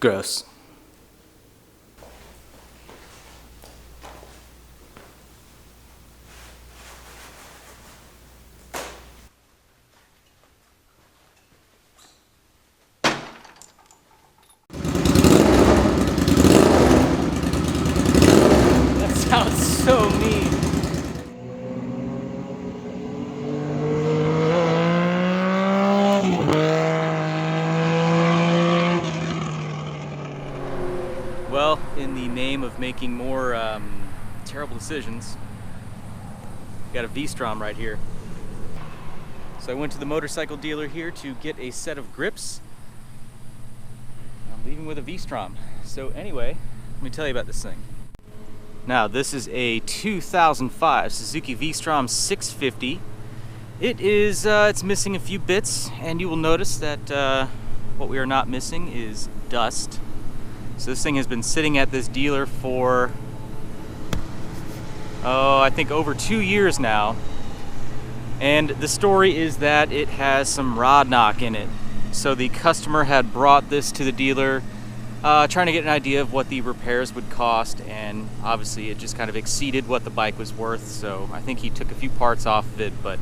Gross. That sounds so mean. Well, in the name of making more terrible decisions, got a V-Strom right here. So I went to the motorcycle dealer here to get a set of grips. I'm leaving with a V-Strom. So anyway, let me tell you about this thing. Now, this is a 2005 Suzuki V-Strom 650. It's missing a few bits, and you will notice that what we are not missing is dust. So this thing has been sitting at this dealer for, I think over 2 years now. And the story is that it has some rod knock in it. So the customer had brought this to the dealer, trying to get an idea of what the repairs would cost, and obviously it just kind of exceeded what the bike was worth. So I think he took a few parts off of it, but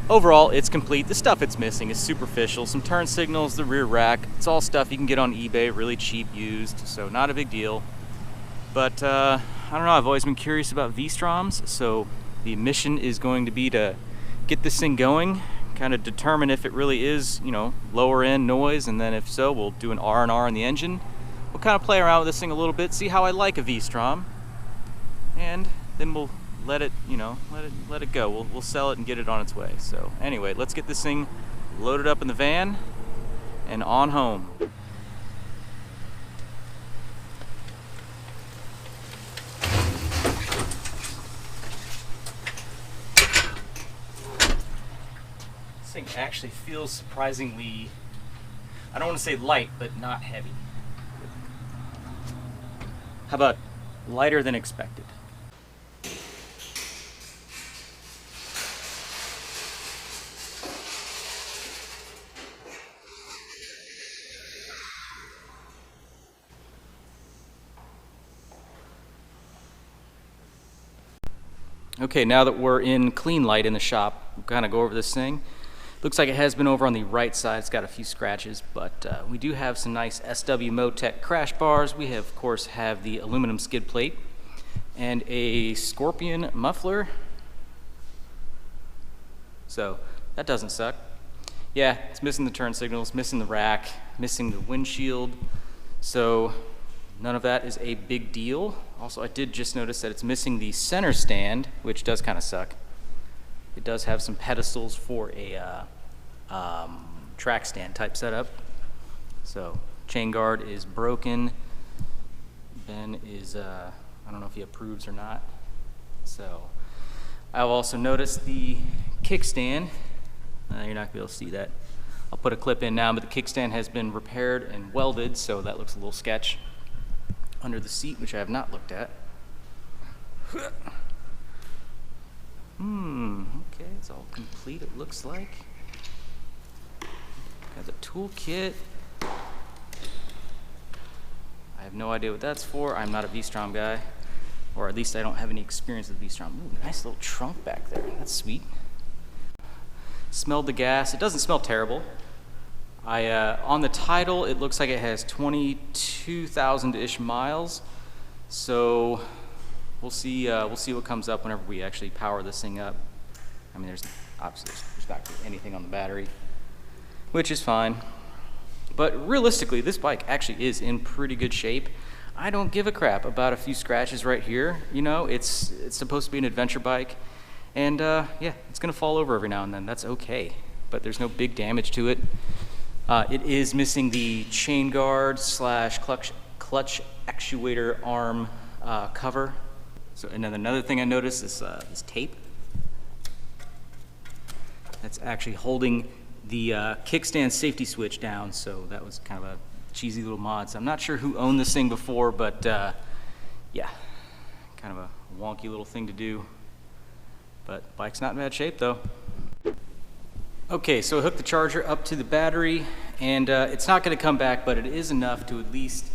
overall it's complete. The stuff it's missing is superficial, some turn signals, the rear rack. It's all stuff you can get on eBay, really cheap used, so not a big deal. But I don't know, I've always been curious about V-Stroms, so the mission is going to be to get this thing going, kind of determine if it really is, lower end noise, and then if so, we'll do an R&R on the engine. We'll kind of play around with this thing a little bit, see how I like a V-Strom, and then we'll let it go. We'll sell it and get it on its way. So anyway, let's get this thing loaded up in the van and on home. This thing actually feels surprisingly, I don't want to say light, but not heavy. How about lighter than expected? Okay, now that we're in clean light in the shop, we'll kind of go over this thing. Looks like it has been over on the right side. It's got a few scratches, but we do have some nice SW Motec crash bars. We have, of course, have the aluminum skid plate and a Scorpion muffler. So that doesn't suck. Yeah, it's missing the turn signals, missing the rack, missing the windshield. So none of that is a big deal. Also, I did just notice that it's missing the center stand, which does kind of suck. It does have some pedestals for a track stand type setup. So chain guard is broken. Ben is, I don't know if he approves or not. So I've also noticed the kickstand. You're not gonna be able to see that. I'll put a clip in now, but the kickstand has been repaired and welded, so that looks a little sketch. Under the seat, which I have not looked at. Okay, it's all complete, it looks like. Got the tool kit. I have no idea what that's for. I'm not a V-Strom guy, or at least I don't have any experience with V-Strom. Ooh, nice little trunk back there. That's sweet. Smelled the gas. It doesn't smell terrible. On the title, it looks like it has 22,000-ish miles. So we'll see what comes up whenever we actually power this thing up. I mean, there's obviously not anything on the battery, which is fine. But realistically, this bike actually is in pretty good shape. I don't give a crap about a few scratches right here. It's supposed to be an adventure bike, and yeah, it's gonna fall over every now and then. That's okay, but there's no big damage to it. It is missing the chain guard / clutch actuator arm cover. So, and then another thing I noticed is this tape. That's actually holding the kickstand safety switch down. So that was kind of a cheesy little mod. So I'm not sure who owned this thing before, but yeah, kind of a wonky little thing to do. But bike's not in bad shape though. Okay, so I hooked the charger up to the battery, and it's not going to come back, but it is enough to at least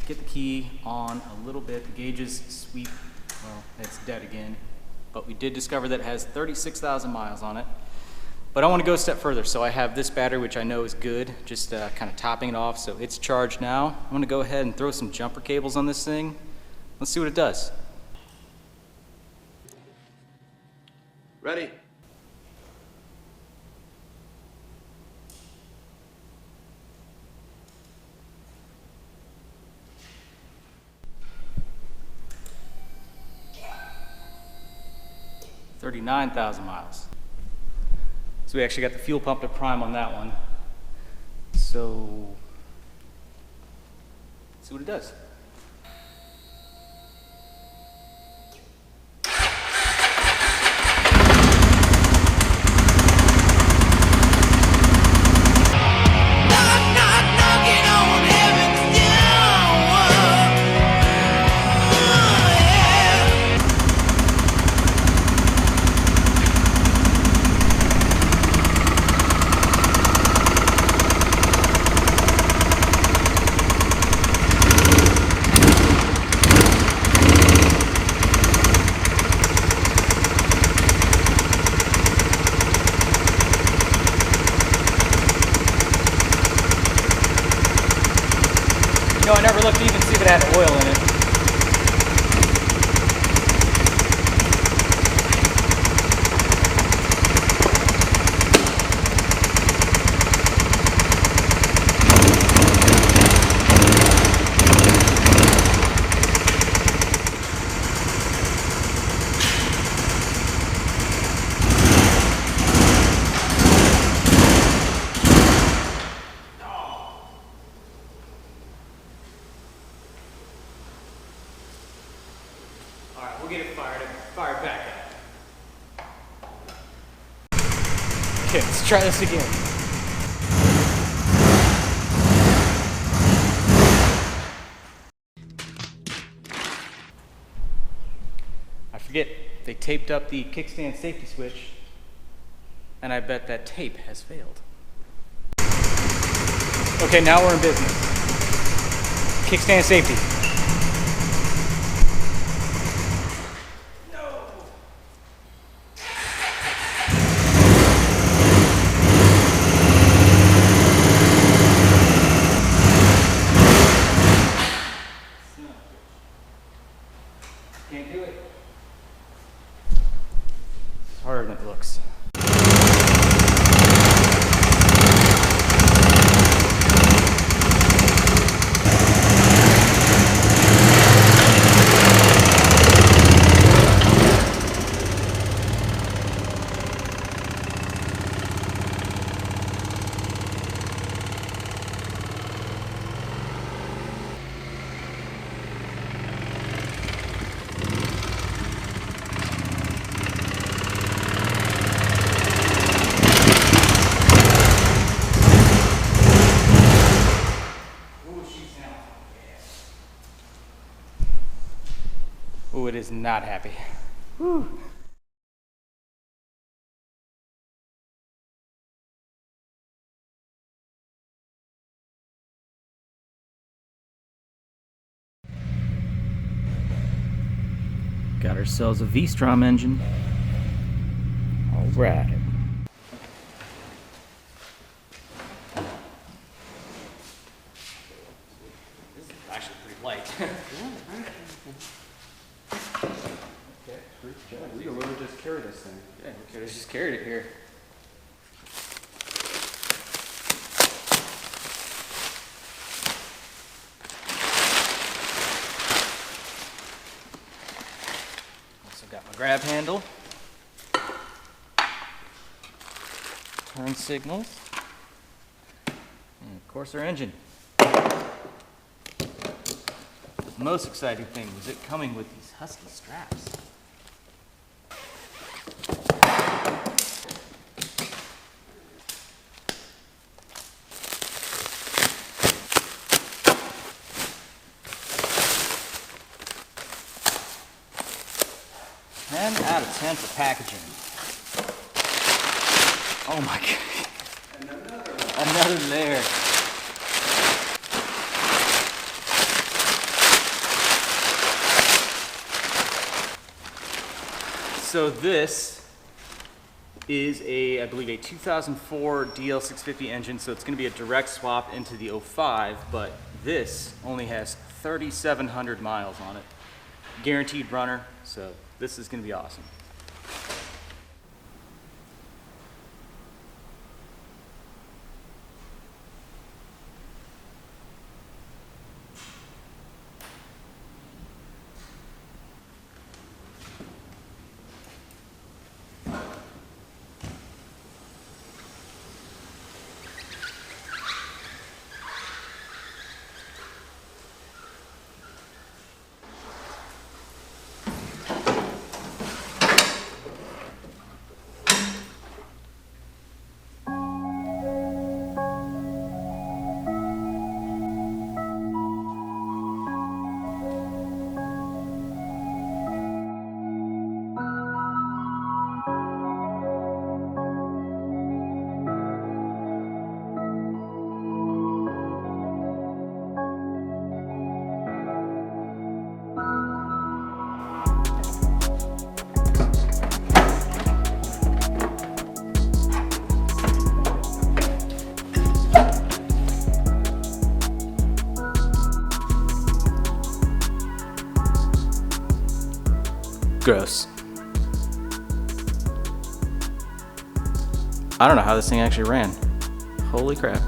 get the key on a little bit. The gauges sweep, well, it's dead again. But we did discover that it has 36,000 miles on it. But I want to go a step further. So I have this battery, which I know is good, just kind of topping it off. So it's charged now. I'm going to go ahead and throw some jumper cables on this thing. Let's see what it does. Ready? $39,000 miles. So we actually got the fuel pump to prime on that one. So let's see what it does. No, I never looked to even see if it had oil in it. All right, we'll get it fired back up. Okay, let's try this again. I forget, they taped up the kickstand safety switch, and I bet that tape has failed. Okay, now we're in business. Kickstand safety. Can't do it. It's harder than it looks. Oh, it is not happy. Whew. Got ourselves a V-Strom engine. All right. This is actually pretty light. Okay, We could really just carry this thing. yeah, we could have just carried it here. Also got my grab handle, turn signals, and of course our engine. The most exciting thing was it coming with these husky straps. Ten out of 10 for packaging. Oh my god. Another layer. So this is I believe a 2004 DL650 engine, so it's going to be a direct swap into the 05, but this only has 3,700 miles on it. Guaranteed runner, so this is going to be awesome. Gross. I don't know how this thing actually ran. Holy crap.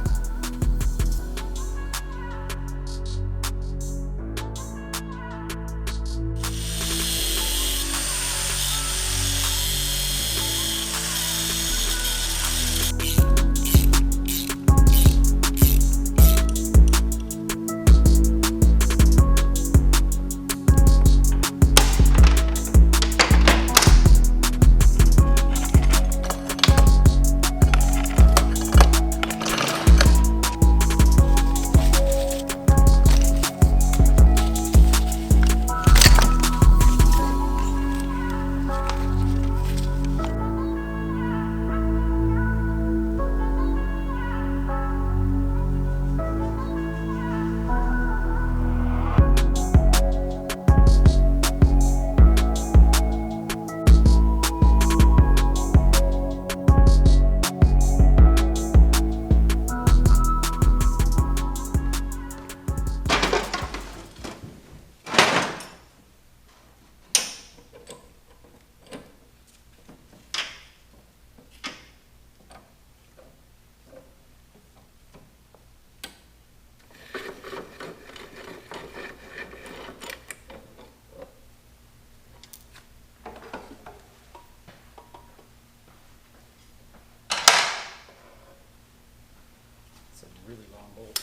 Really long bolt.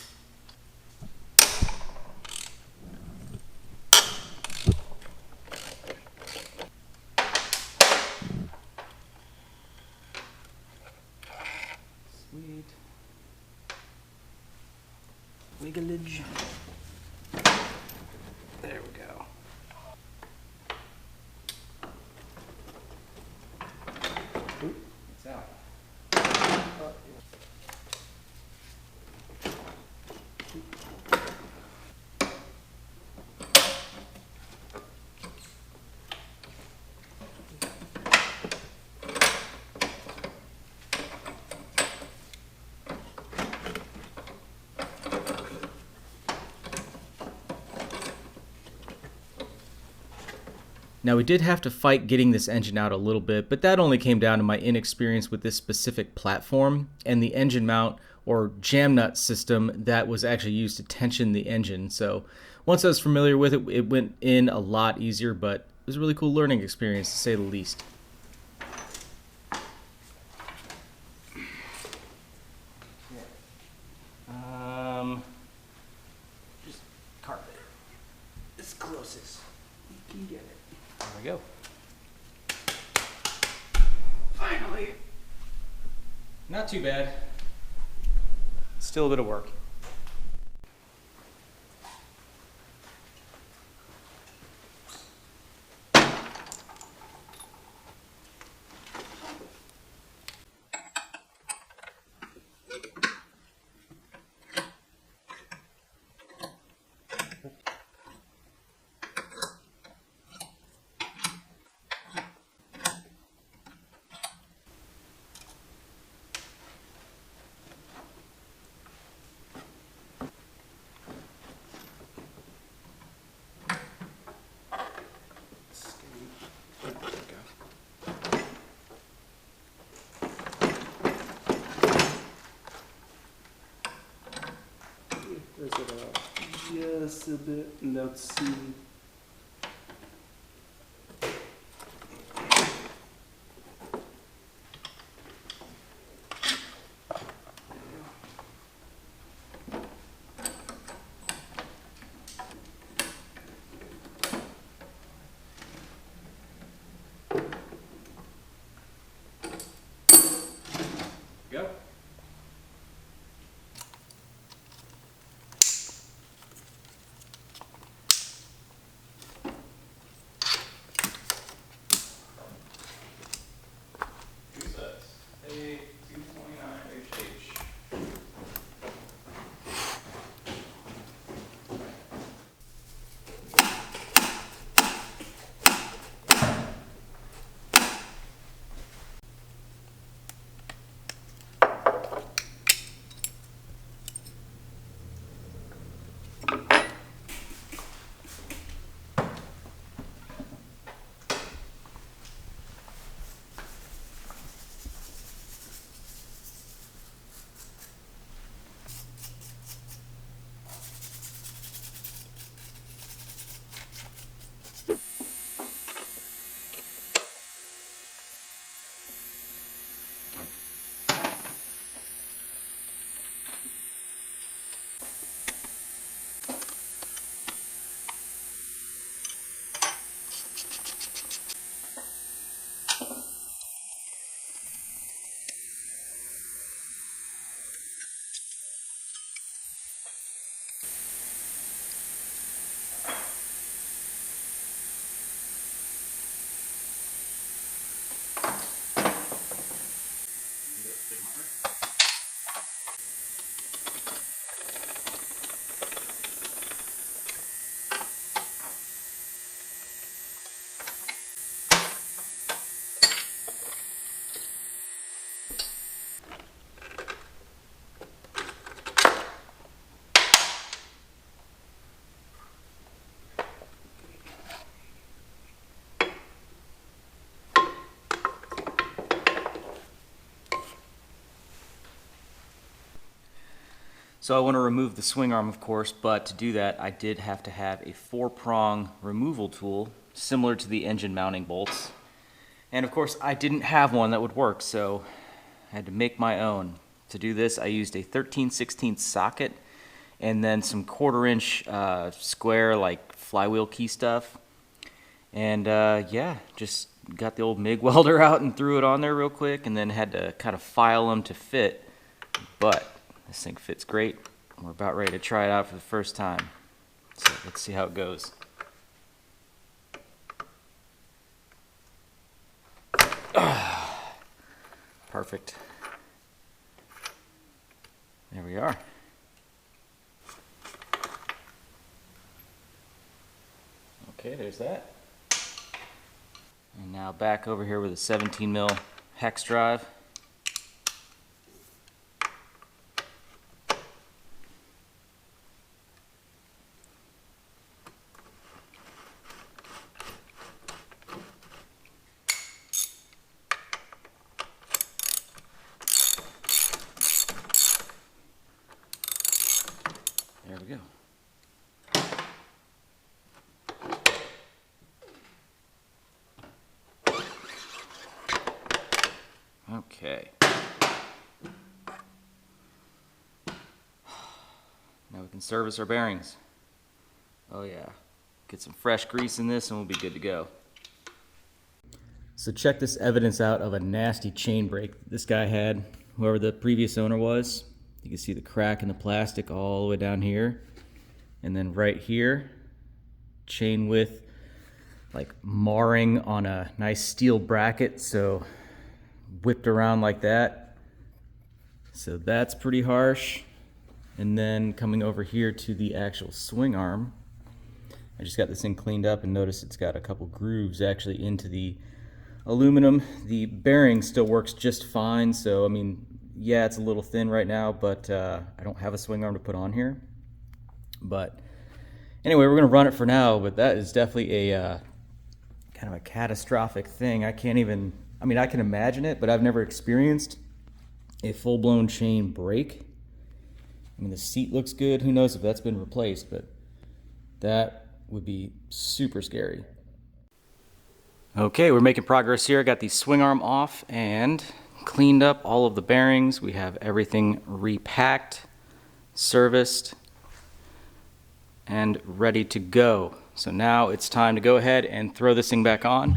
Sweet. Wigglage. There we go. Oop, it's out. Now we did have to fight getting this engine out a little bit, but that only came down to my inexperience with this specific platform and the engine mount or jam nut system that was actually used to tension the engine. So once I was familiar with it, it went in a lot easier, but it was a really cool learning experience to say the least. Just carpet it as close as you can get it. There we go. Finally. Not too bad. Still a bit of work. a bit, and let's see. Go. So I want to remove the swing arm, of course, but to do that, I did have to have a 4-prong removal tool, similar to the engine mounting bolts. And of course, I didn't have one that would work, so I had to make my own. To do this, I used a 13/16 socket and then some 1/4-inch square, like flywheel key stuff. And yeah, just got the old MIG welder out and threw it on there real quick, and then had to kind of file them to fit. But this thing fits great. We're about ready to try it out for the first time. So let's see how it goes. Perfect. There we are. Okay, there's that. And now back over here with a 17 mil hex drive. There we go. Okay. Now we can service our bearings. Oh yeah. Get some fresh grease in this and we'll be good to go. So check this evidence out of a nasty chain break this guy had, whoever the previous owner was. You can see the crack in the plastic all the way down here. And then right here, chain width like marring on a nice steel bracket, so whipped around like that. So that's pretty harsh. And then coming over here to the actual swing arm, I just got this thing cleaned up and notice it's got a couple grooves actually into the aluminum. The bearing still works just fine, so I mean, yeah, it's a little thin right now, but I don't have a swing arm to put on here. But anyway, we're gonna run it for now, but that is definitely a kind of a catastrophic thing. I can't even, I mean, I can imagine it, but I've never experienced a full-blown chain break. I mean, the seat looks good. Who knows if that's been replaced, but That would be super scary. Okay, we're making progress here. I got the swing arm off and cleaned up all of the bearings. We have everything repacked, serviced, and ready to go. So now it's time to go ahead and throw this thing back on.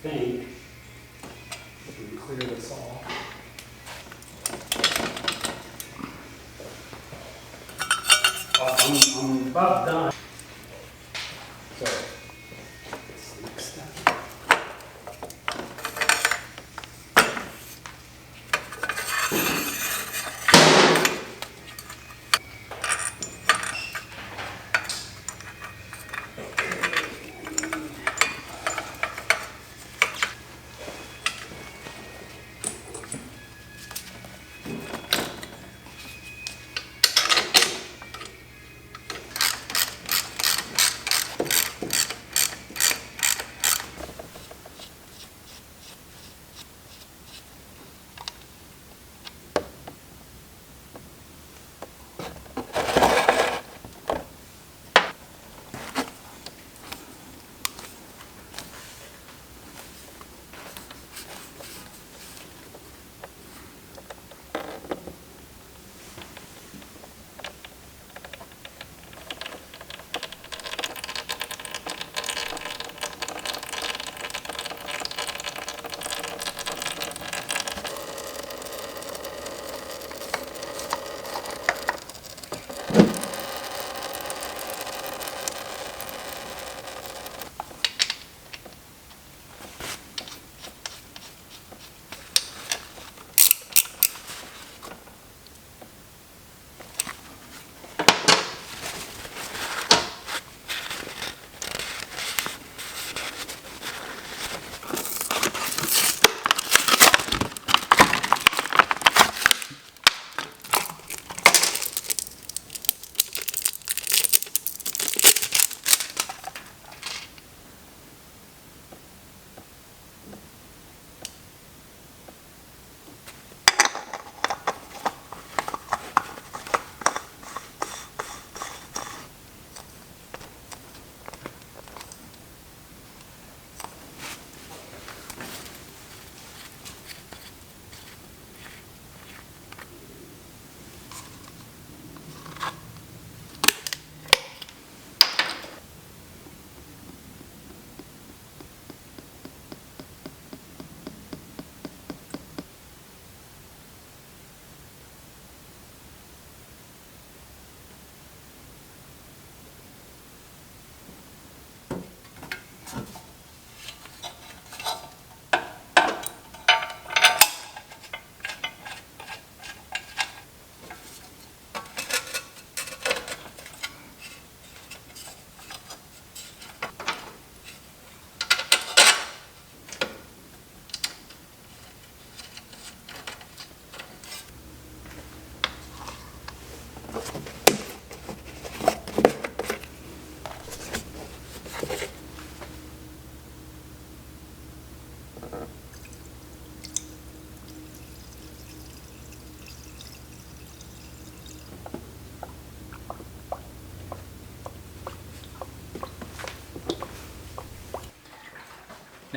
think if we clear this off.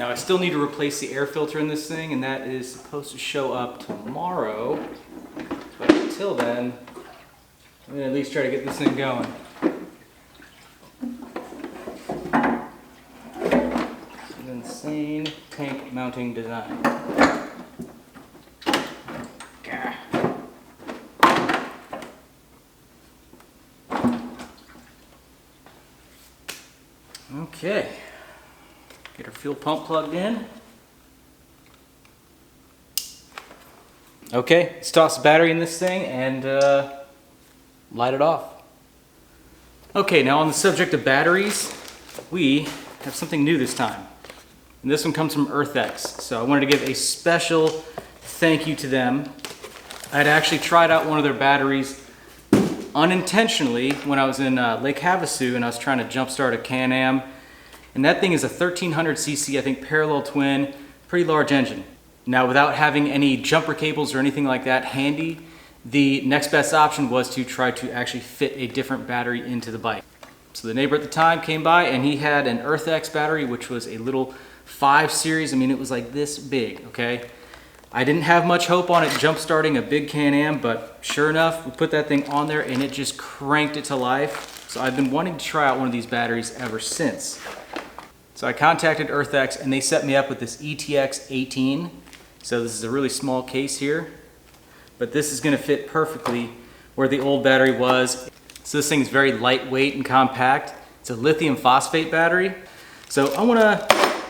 Now I still need to replace the air filter in this thing, and that is supposed to show up tomorrow. But until then, I'm gonna at least try to get this thing going. It's an insane tank mounting design. Gah. Okay. Get our fuel pump plugged in. Okay, let's toss the battery in this thing and light it off. Okay, now on the subject of batteries, we have something new this time. And this one comes from EarthX. So I wanted to give a special thank you to them. I had actually tried out one of their batteries unintentionally when I was in Lake Havasu and I was trying to jumpstart a Can-Am. And that thing is a 1300cc, I think parallel twin, pretty large engine. Now without having any jumper cables or anything like that handy, the next best option was to try to actually fit a different battery into the bike. So the neighbor at the time came by and he had an EarthX battery, which was a little 5 series. I mean, it was like this big, okay? I didn't have much hope on it jump starting a big Can-Am, but sure enough, we put that thing on there and it just cranked it to life. So I've been wanting to try out one of these batteries ever since. So I contacted EarthX and they set me up with this ETX 18. So this is a really small case here, but this is gonna fit perfectly where the old battery was. So this thing's very lightweight and compact. It's a lithium phosphate battery. So I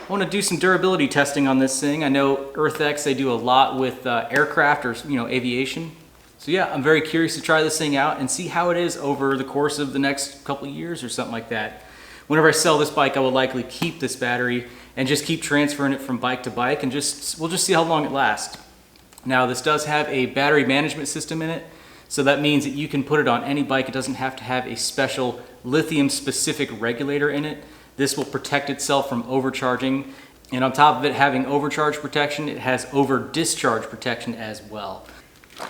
wanna do some durability testing on this thing. I know EarthX, they do a lot with aircraft or aviation. So yeah, I'm very curious to try this thing out and see how it is over the course of the next couple of years or something like that. Whenever I sell this bike, I will likely keep this battery and just keep transferring it from bike to bike, and we'll just see how long it lasts. Now this does have a battery management system in it, so that means that you can put it on any bike. It doesn't have to have a special lithium specific regulator in it. This will protect itself from overcharging, and on top of it having overcharge protection, it has over discharge protection as well.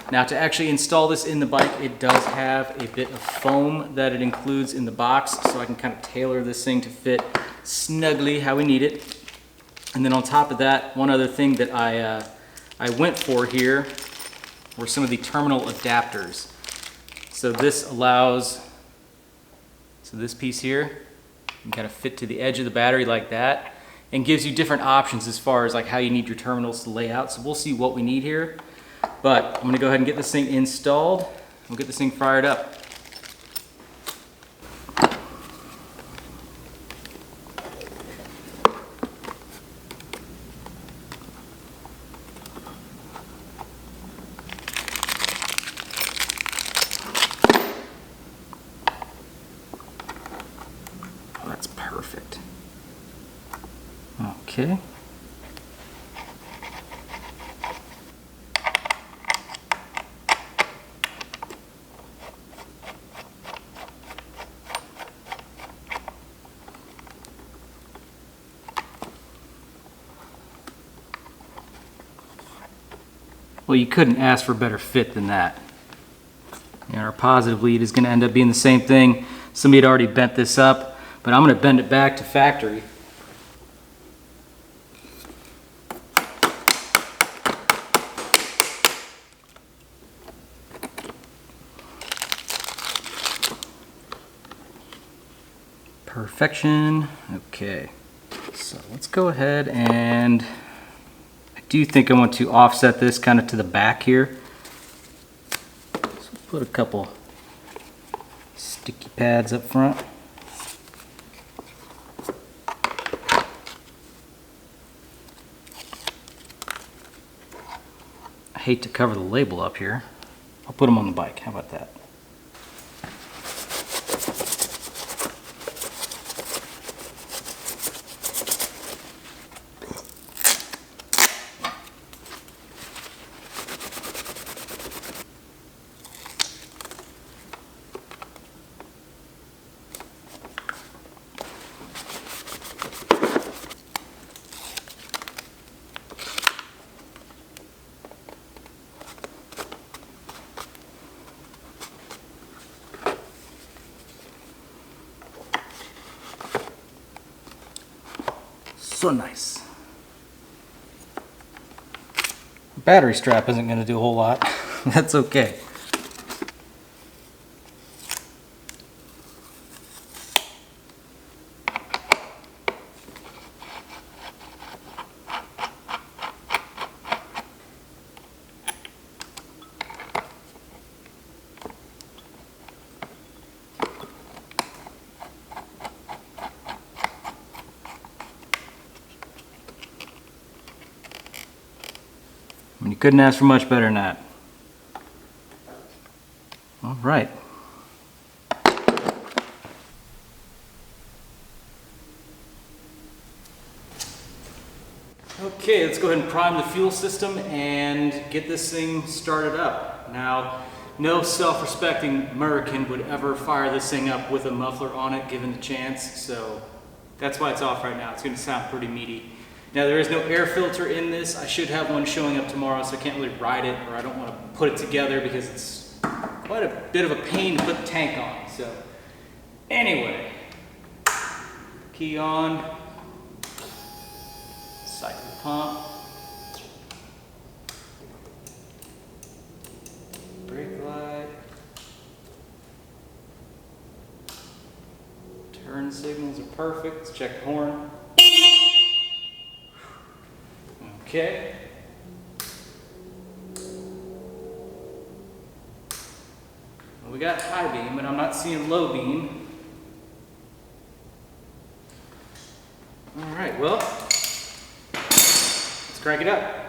Now to actually install this in the bike, it does have a bit of foam that it includes in the box, so I can kind of tailor this thing to fit snugly how we need it. And then on top of that, one other thing that I went for here were some of the terminal adapters. So this allows, this piece here can kind of fit to the edge of the battery like that, and gives you different options as far as like how you need your terminals to lay out. So we'll see what we need here. But I'm gonna go ahead and get this thing installed. We'll get this thing fired up. Oh, that's perfect. Okay. Well, you couldn't ask for a better fit than that. Our positive lead is going to end up being the same thing. Somebody had already bent this up, but I'm going to bend it back to factory. Perfection. Okay, so let's go ahead and I do think I want to offset this kind of to the back here. So put a couple sticky pads up front. I hate to cover the label up here. I'll put them on the bike. How about that? So nice. Battery strap isn't going to do a whole lot. That's okay. You couldn't ask for much better than that. All right. Okay, let's go ahead and prime the fuel system and get this thing started up. Now, no self-respecting American would ever fire this thing up with a muffler on it given the chance, so that's why it's off right now. It's going to sound pretty meaty. Now, there is no air filter in this. I should have one showing up tomorrow, so I can't really ride it, or I don't want to put it together because it's quite a bit of a pain to put the tank on. So anyway, key on, cycle the pump, brake light, turn signals are perfect. Let's check the horn. Okay. Well, we got high beam, but I'm not seeing low beam. All right, well, let's crank it up.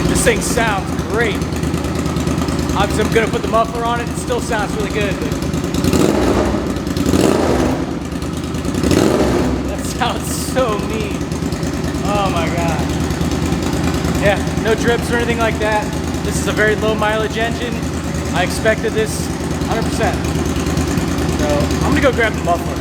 This thing sounds great. Obviously I'm gonna put the muffler on it. It still sounds really good, but that sounds so mean. Oh my God. Yeah, no drips or anything like that. This is a very low mileage engine. I expected this 100%. So I'm gonna go grab the muffler.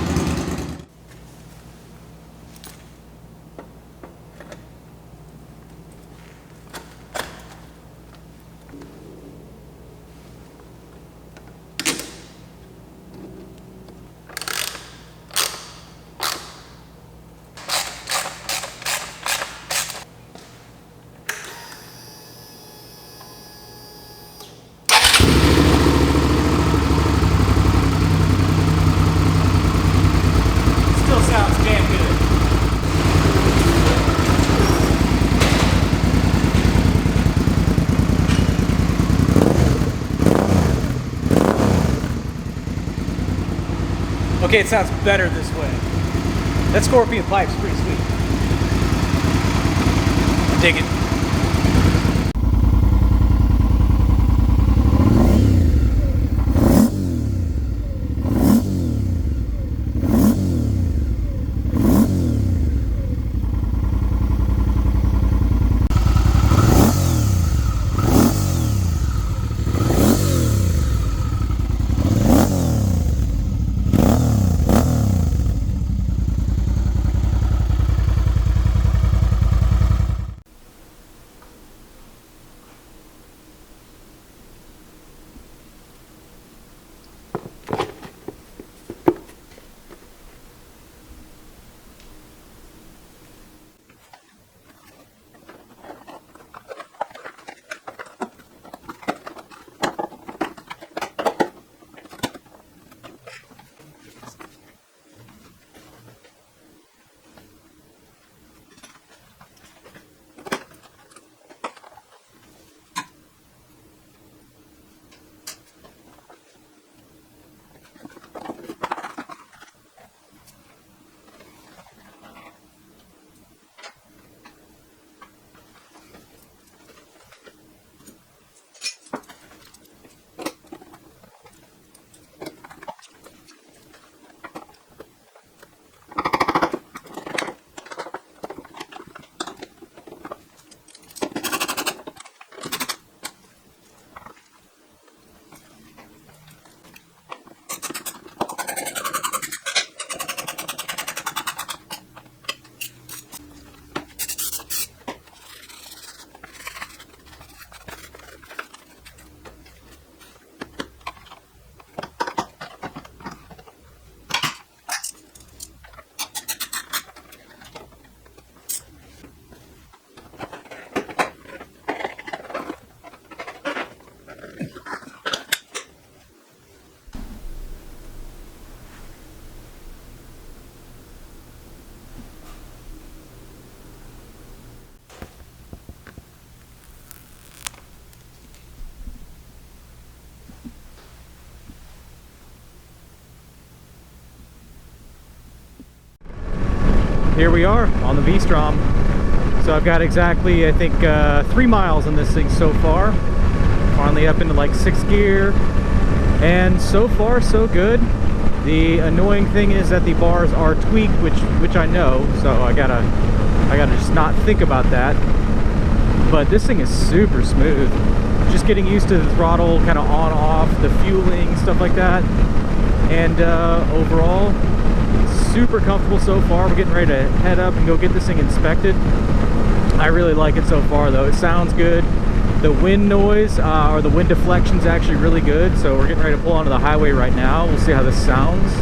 Okay, it sounds better this way. That Scorpion pipe's pretty sweet. I dig it. here we are on the V-Strom. So I've got exactly, I think, 3 miles on this thing so far. Finally up into like 6th gear, and so far so good. The annoying thing is that the bars are tweaked, which I know, so I gotta just not think about that. But this thing is super smooth. Just getting used to the throttle, kind of on off, the fueling, stuff like that. And overall, super comfortable so far. We're getting ready to head up and go get this thing inspected. I really like it so far though. It sounds good. The wind noise, or the wind deflection is actually really good. So we're getting ready to pull onto the highway right now. We'll see how this sounds.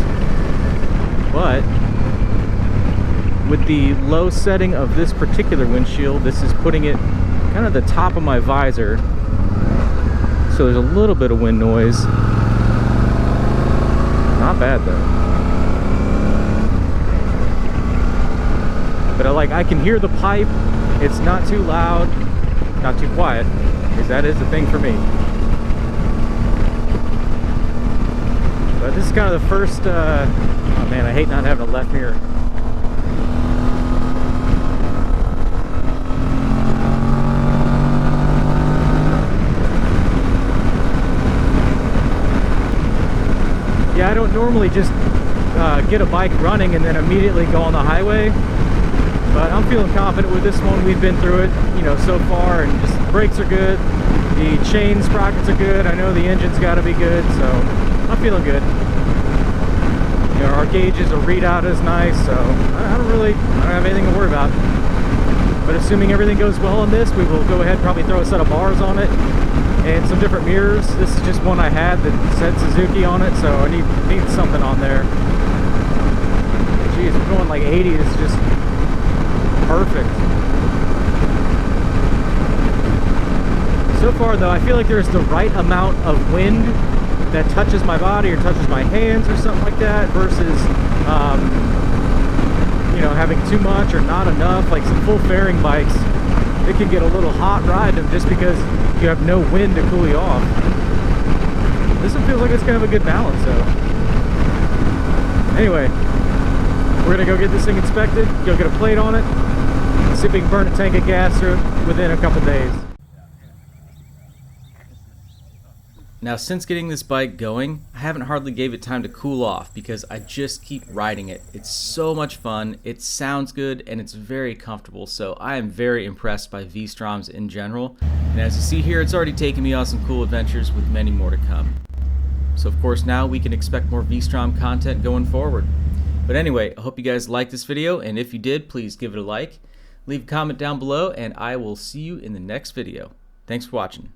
But with the low setting of this particular windshield, this is putting it kind of the top of my visor. So there's a little bit of wind noise. Not bad though. But I can hear the pipe. It's not too loud, not too quiet, because that is the thing for me. But this is kind of the first, oh man, I hate not having a left mirror. Yeah, I don't normally just get a bike running and then immediately go on the highway, but I'm feeling confident with this one. We've been through it, you know, so far, and just the brakes are good, the chain sprockets are good, I know the engine's got to be good, so I'm feeling good. You know, our gauges, our readout is nice, so I don't have anything to worry about. But assuming everything goes well on this, we will go ahead and probably throw a set of bars on it and some different mirrors. This is just one I had that said Suzuki on it, so I need something on there. Geez, we're going like 80. It's just perfect. So far though, I feel like there's the right amount of wind that touches my body or touches my hands or something like that, versus you know, having too much or not enough. Like some full fairing bikes, it can get a little hot riding them just because you have no wind to cool you off. This one feels like it's kind of a good balance though. Anyway, we're gonna go get this thing inspected, go get a plate on it, see if we can burn a tank of gas through it within a couple days. Now, since getting this bike going, I haven't hardly gave it time to cool off because I just keep riding it. It's so much fun, it sounds good, and it's very comfortable, so I am very impressed by V-Stroms in general. And as you see here, it's already taken me on some cool adventures with many more to come. So of course now we can expect more V-Strom content going forward. But anyway, I hope you guys liked this video, and if you did, please give it a like, leave a comment down below, and I will see you in the next video. Thanks for watching.